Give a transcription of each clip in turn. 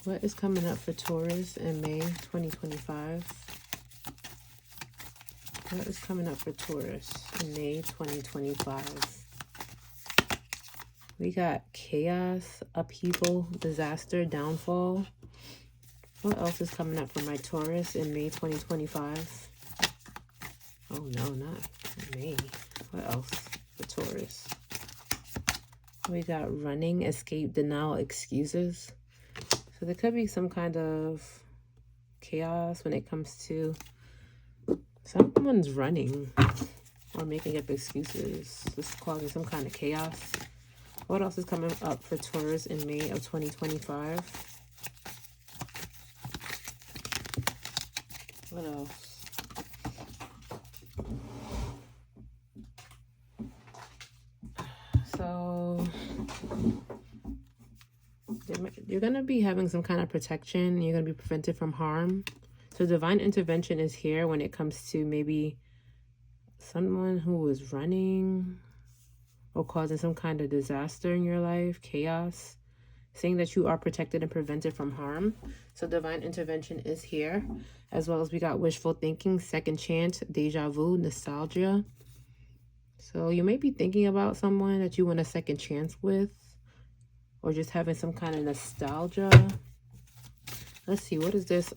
What is coming up for Taurus in May 2025? What is coming up for Taurus in May 2025? We got chaos, upheaval, disaster, downfall. What else is coming up for my Taurus in May 2025? Oh no, not May. What else for Taurus? We got running, escape, denial, excuses. So there could be some kind of chaos when it comes to someone's running or making up excuses. This is causing some kind of chaos. What else is coming up for Taurus in May of 2025? What else? So you're going to be having some kind of protection. You're going to be prevented from harm. So divine intervention is here when it comes to maybe someone who is running or causing some kind of disaster in your life, chaos, saying that you are protected and prevented from harm. So divine intervention is here, as well as we got wishful thinking, second chance, deja vu, nostalgia. So you may be thinking about someone that you want a second chance with, or just having some kind of nostalgia. Let's see, what is this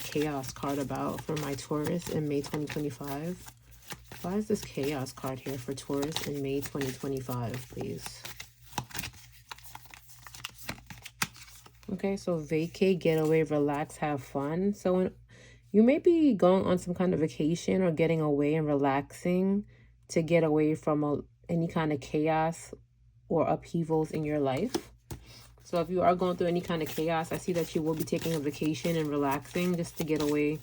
chaos card about for my Taurus in May 2025? Why is this chaos card here for Taurus in May 2025, please? Okay, so vacate, get away, relax, have fun. So when you may be going on some kind of vacation or getting away and relaxing to get away from any kind of chaos or upheavals in your life. So if you are going through any kind of chaos, I see that you will be taking a vacation and relaxing just to get away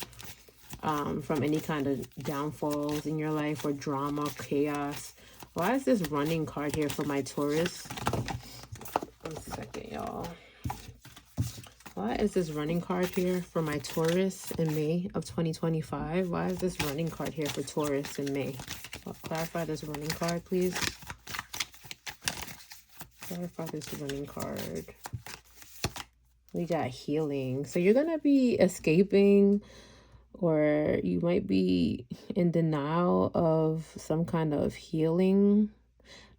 from any kind of downfalls in your life or drama, chaos. Why is this running card here for my Taurus? 1 second, y'all. Why is this running card here for my Taurus in May of 2025? Why is this running card here for Taurus in May? Clarify this running card, please. Clarify this running card. We got healing. So you're going to be escaping, or you might be in denial of some kind of healing.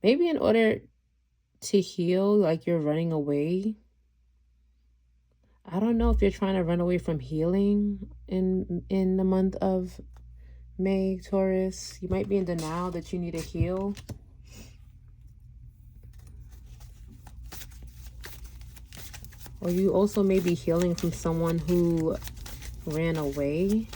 Maybe in order to heal, like you're running away. I don't know if you're trying to run away from healing in the month of May, Taurus. You might be in denial that you need to heal. Or you also may be healing from someone who ran away.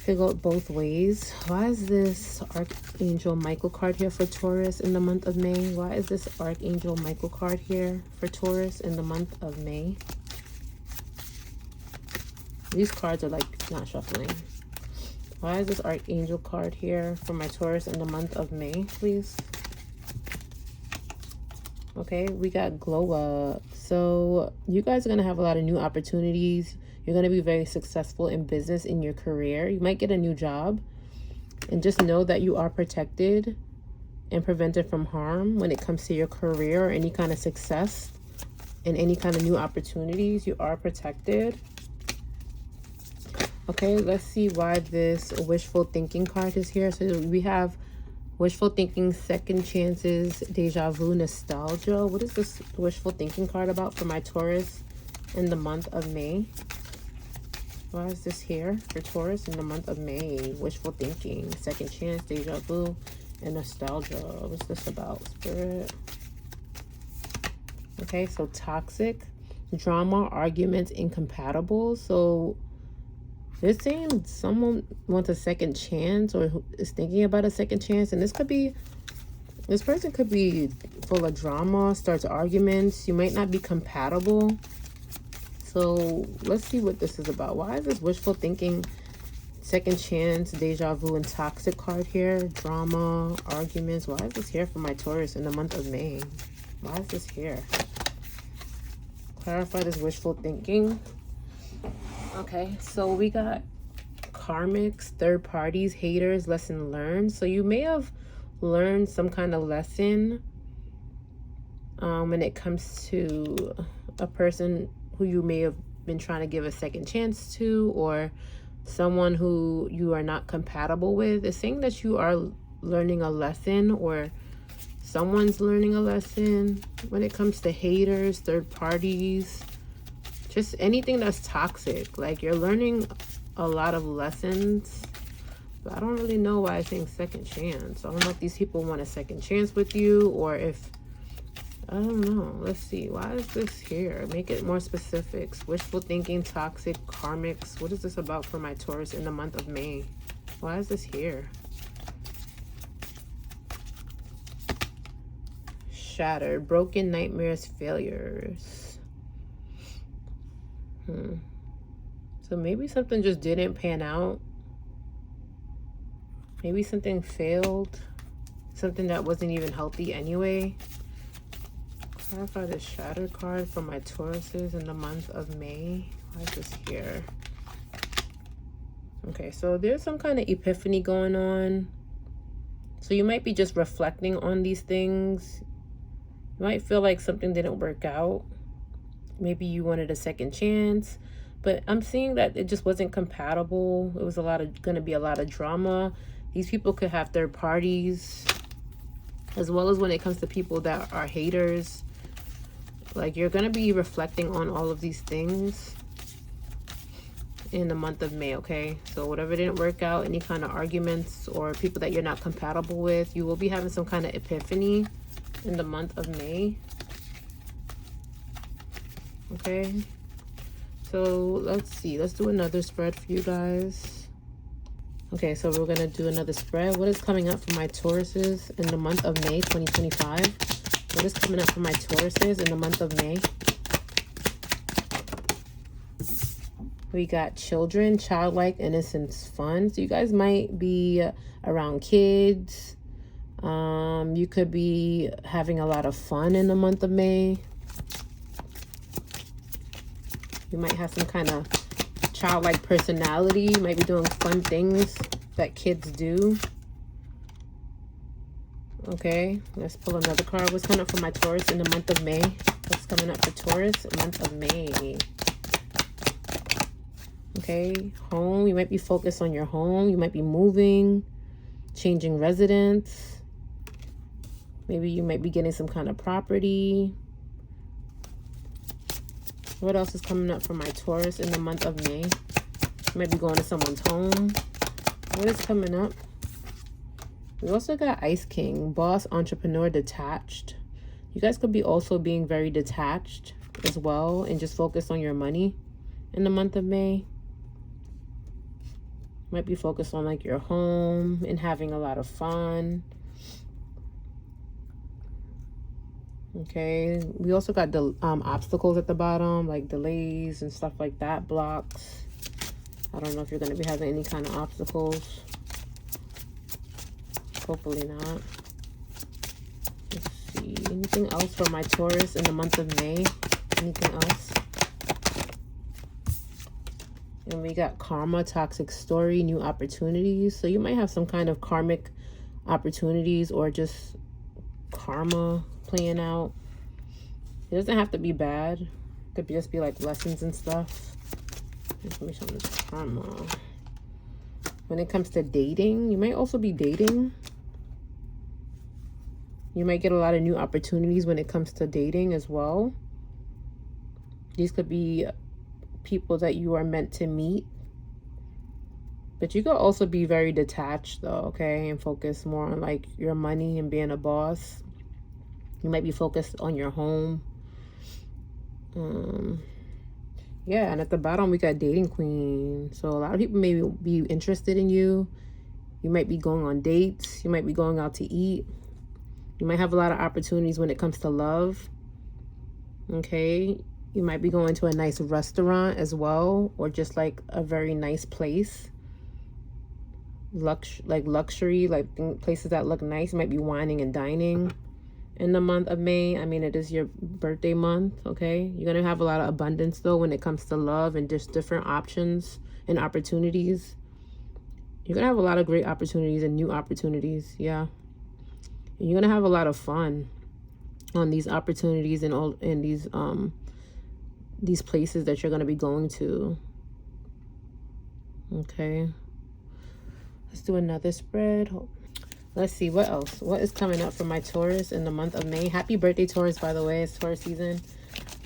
Could go both ways. Why is this Archangel Michael card here for Taurus in the month of May? Why is this Archangel Michael card here for Taurus in the month of May? These cards are like not shuffling. Why is this Archangel card here for my Taurus in the month of May, please? Okay, we got glow up. So you guys are going to have a lot of new opportunities. You're going to be very successful in business, in your career. You might get a new job. And just know that you are protected and prevented from harm when it comes to your career or any kind of success and any kind of new opportunities. You are protected. Okay, let's see why this wishful thinking card is here. So we have wishful thinking, second chances, deja vu, nostalgia. What is this wishful thinking card about for my Taurus in the month of May? Why is this here for Taurus in the month of May? Wishful thinking, second chance, deja vu, and nostalgia. What's this about, Spirit? Okay, so toxic, drama, arguments, incompatible. So they're saying someone wants a second chance or is thinking about a second chance. And this person could be full of drama, starts arguments. You might not be compatible. So let's see what this is about. Why is this wishful thinking, second chance, deja vu, and toxic card here? Drama, arguments. Why is this here for my Taurus in the month of May? Why is this here? Clarify this wishful thinking. Okay, so we got karmics, third parties, haters, lesson learned. So you may have learned some kind of lesson when it comes to a person who you may have been trying to give a second chance to, or someone who you are not compatible with. It's saying that you are learning a lesson, or someone's learning a lesson when it comes to haters, third parties, just anything that's toxic. Like, you're learning a lot of lessons, but I don't really know why it's saying second chance. I don't know if these people want a second chance with you, or if, I don't know. Let's see. Why is this here? Make it more specifics. Wishful thinking, toxic, karmics. What is this about for my Taurus in the month of May? Why is this here? Shattered, broken, nightmares, failures. So maybe something just didn't pan out. Maybe something failed. Something that wasn't even healthy anyway. Clarify the Shattered card for my Tauruses in the month of May. Why is this here? Okay, so there's some kind of epiphany going on. So you might be just reflecting on these things. You might feel like something didn't work out. Maybe you wanted a second chance, but I'm seeing that it just wasn't compatible. It was gonna be a lot of drama. These people could have third parties, as well as when it comes to people that are haters. Like, you're gonna be reflecting on all of these things in the month of May, okay? So whatever didn't work out, any kind of arguments or people that you're not compatible with, you will be having some kind of epiphany in the month of May. Okay, so let's see. Let's do another spread for you guys. Okay, so we're gonna do another spread. What is coming up for my Tauruses in the month of May 2025? What is coming up for my Tauruses in the month of May? We got children, childlike, innocence, fun. So you guys might be around kids. You could be having a lot of fun in the month of May. You might have some kind of childlike personality. You might be doing fun things that kids do. Okay, let's pull another card. What's coming up for my Taurus in the month of May? What's coming up for Taurus in the month of May? Okay, home. You might be focused on your home. You might be moving, changing residence. Maybe you might be getting some kind of property. What else is coming up for my Taurus in the month of May? You might be going to someone's home. What is coming up? We also got Ice King, boss, entrepreneur, detached. You guys could be also being very detached as well and just focused on your money in the month of May. Might be focused on like your home and having a lot of fun. Okay, we also got the obstacles at the bottom, like delays and stuff like that, blocks. I don't know if you're going to be having any kind of obstacles. Hopefully not. Let's see. Anything else for my Taurus in the month of May? Anything else? And we got karma, toxic story, new opportunities. So you might have some kind of karmic opportunities or just karma playing out. It doesn't have to be bad. It could just be like lessons and stuff. Information on this karma. When it comes to dating, you might also be dating. You might get a lot of new opportunities when it comes to dating as well. These could be people that you are meant to meet. But you could also be very detached though, okay? And focus more on like your money and being a boss. You might be focused on your home. Yeah, and at the bottom we got dating queen. So a lot of people may be interested in you. You might be going on dates. You might be going out to eat. You might have a lot of opportunities when it comes to love. Okay, you might be going to a nice restaurant as well, or just like a very nice place. Luxury, like places that look nice. You might be wining and dining in the month of May. I mean, it is your birthday month, okay? You're going to have a lot of abundance, though, when it comes to love and just different options and opportunities. You're going to have a lot of great opportunities and new opportunities, yeah. And you're going to have a lot of fun. on these opportunities and all in these places that you're going to be going to. Okay, let's do another spread. Let's see what else. What is coming up for my Taurus in the month of May? Happy birthday, Taurus, by the way. It's Taurus season.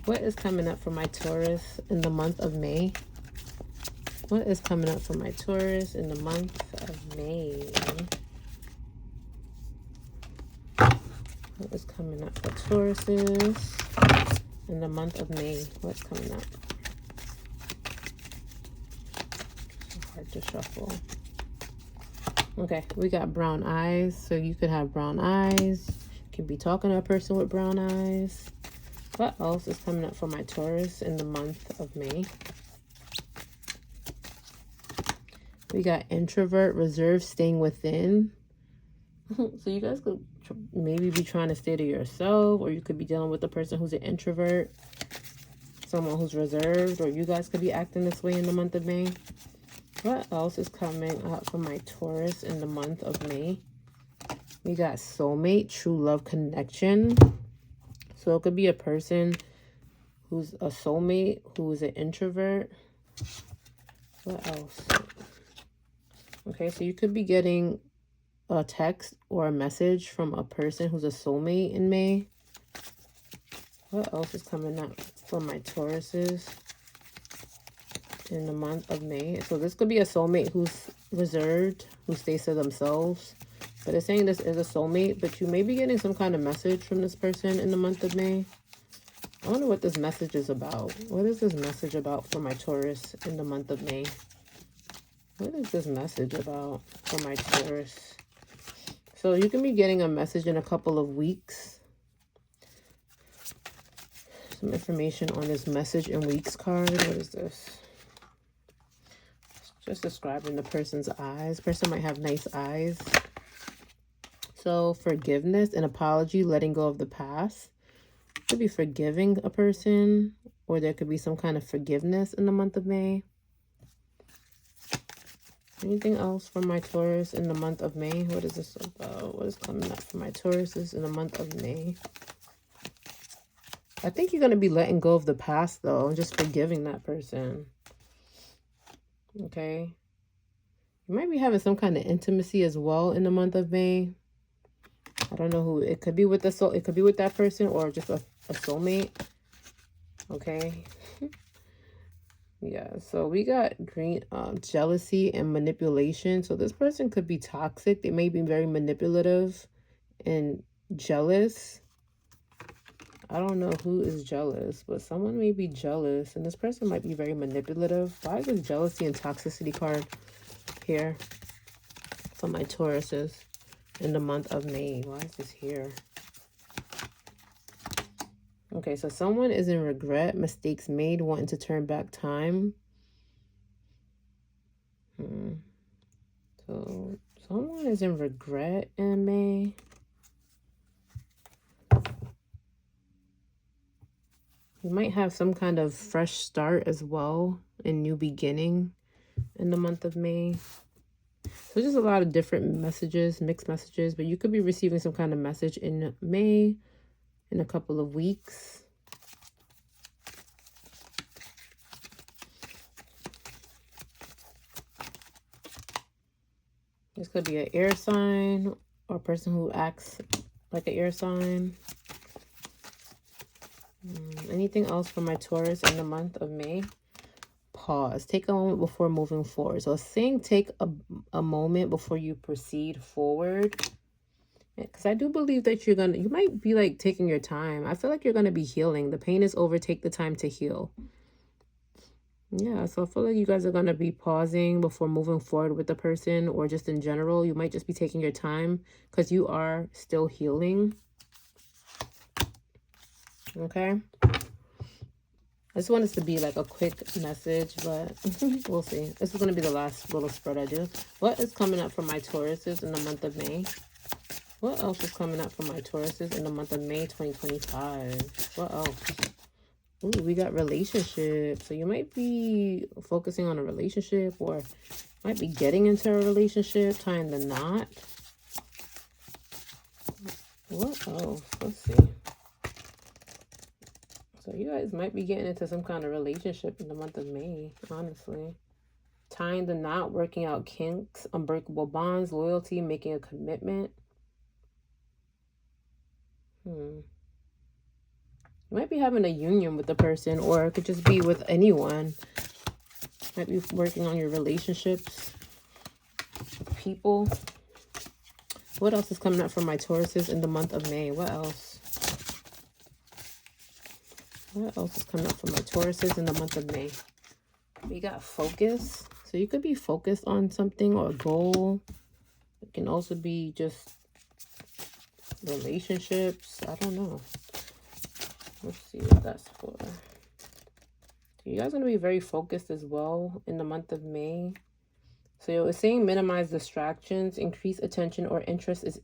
What is coming up for my Taurus in the month of May? What is coming up for my Taurus in the month of May? What is coming up for Tauruses in the month of May? What's coming up? So hard to shuffle. Okay, we got brown eyes. So you could have brown eyes. You could be talking to a person with brown eyes. What else is coming up for my Taurus in the month of May? We got introvert, reserved, staying within. So you guys could maybe be trying to stay to yourself, or you could be dealing with a person who's an introvert, someone who's reserved, or you guys could be acting this way in the month of May. What else is coming up for my Taurus in the month of May? We got soulmate, true love connection. So it could be a person who's a soulmate, who is an introvert. What else? Okay, so you could be getting a text or a message from a person who's a soulmate in May. What else is coming up for my Tauruses in the month of May? So this could be a soulmate who's reserved, who stays to themselves. But it's saying this is a soulmate, but you may be getting some kind of message from this person in the month of May. I wonder what this message is about. What is this message about for my Taurus in the month of May? What is this message about for my Taurus? So you can be getting a message in a couple of weeks. Some information on this message in weeks card. What is this? Just describing the person's eyes. Person might have nice eyes. So forgiveness and apology, letting go of the past. Could be forgiving a person, or there could be some kind of forgiveness in the month of May. Anything else for my Taurus in the month of May? What is this about? What is coming up for my Tauruses in the month of May? I think you're going to be letting go of the past, though, and just forgiving that person. Okay. You might be having some kind of intimacy as well in the month of May. I don't know who. It could be with the soul. It could be with that person or just a soulmate. Okay. Yeah, so we got green jealousy and manipulation. So this person could be toxic. They may be very manipulative and jealous. I don't know who is jealous, but someone may be jealous. And this person might be very manipulative. Why is this jealousy and toxicity card here for my Tauruses in the month of May? Why is this here? Okay, so someone is in regret, mistakes made, wanting to turn back time. So someone is in regret in May. You might have some kind of fresh start as well, a new beginning in the month of May. So just a lot of different messages, mixed messages, but you could be receiving some kind of message in May, in a couple of weeks. This could be an air sign or a person who acts like an air sign. Anything else for my Taurus in the month of May? Pause. Take a moment before moving forward. So it's saying take a moment before you proceed forward. Because I do believe that you might be like taking your time. I feel like you're going to be healing. The pain is over. Take the time to heal. Yeah, so I feel like you guys are going to be pausing before moving forward with the person, or just in general. You might just be taking your time because you are still healing. Okay. I just want this to be like a quick message, but we'll see. This is going to be the last little spread I do. What is coming up for my Tauruses in the month of May? What else is coming up for my Tauruses in the month of May 2025? What else? Ooh, we got relationships. So you might be focusing on a relationship, or might be getting into a relationship, tying the knot. What else? Let's see. So you guys might be getting into some kind of relationship in the month of May, honestly. Tying the knot, working out kinks, unbreakable bonds, loyalty, making a commitment. You might be having a union with the person, or it could just be with anyone. Might be working on your relationships, people. What else is coming up for my Tauruses in the month of May? What else? What else is coming up for my Tauruses in the month of May? We got focus. So you could be focused on something or a goal. It can also be just relationships. I don't know. Let's see what that's for. You guys are going to be very focused as well in the month of May. So it's saying minimize distractions, increase attention or interest is